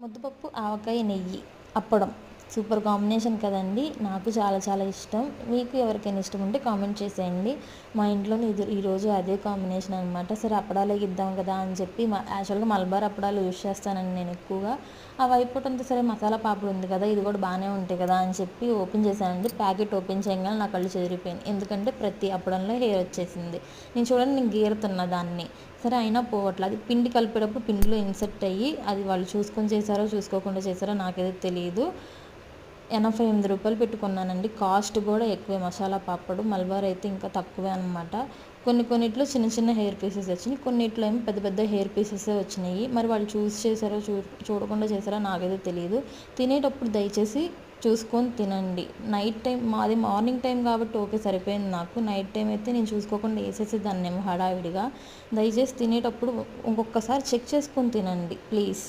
ముద్దపప్పు, ఆవకాయ, నెయ్యి, అప్పడం super combination కదండి. నాకు చాలా చాలా ఇష్టం. మీకు ఎవరికైనా ఇష్టం ఉంటే కామెంట్ చేసేయండి. మా ఇంట్లోని ఈరోజు అదే కాంబినేషన్ అనమాట. సరే అప్పడాలే ఇద్దాం కదా అని చెప్పి యాక్చువల్గా మలబార్ అప్పడాలు యూజ్ చేస్తానండి నేను ఎక్కువగా. అవి అయిపోవడంతో సరే మసాలా పాపడు ఉంది కదా, ఇది కూడా బాగానే ఉంటాయి కదా అని చెప్పి ఓపెన్ చేశానండి. ప్యాకెట్ ఓపెన్ చేయగానే నా కళ్ళు చెదిరిపోయింది. ఎందుకంటే ప్రతి అప్పడంలో హెయిర్ వచ్చేసింది. నేను గీరుతున్న దాన్ని. సరే అయినా పోవట్లేదు. అది పిండి కలిపేటప్పుడు పిండిలో ఇన్సెక్ట్ అయ్యి అది వాళ్ళు చూసుకొని చేశారో చూసుకోకుండా చేశారో నాకైతే తెలియదు. 85 రూపాయలు పెట్టుకున్నానండి. కాస్ట్ కూడా ఎక్కువే. మసాలా పాపడు మలబార్ అయితే ఇంకా తక్కువే అనమాట. కొన్నిట్లో చిన్న చిన్న హెయిర్ పీసెస్ వచ్చినాయి, కొన్నిట్లో ఏమో పెద్ద పెద్ద హెయిర్ పీసెస్ వచ్చినాయి. మరి వాళ్ళు చూస్ చేశారో చూడకుండా చేశారో నాకైతే తెలియదు. తినేటప్పుడు దయచేసి చూసుకొని తినండి. నైట్ టైం మాది మార్నింగ్ టైం కాబట్టి ఓకే సరిపోయింది నాకు. నైట్ టైం అయితే నేను చూసుకోకుండా వేసేసేదాన్నేమో హడావిడిగా. దయచేసి తినేటప్పుడు ఇంకొకసారి చెక్ చేసుకొని తినండి ప్లీజ్.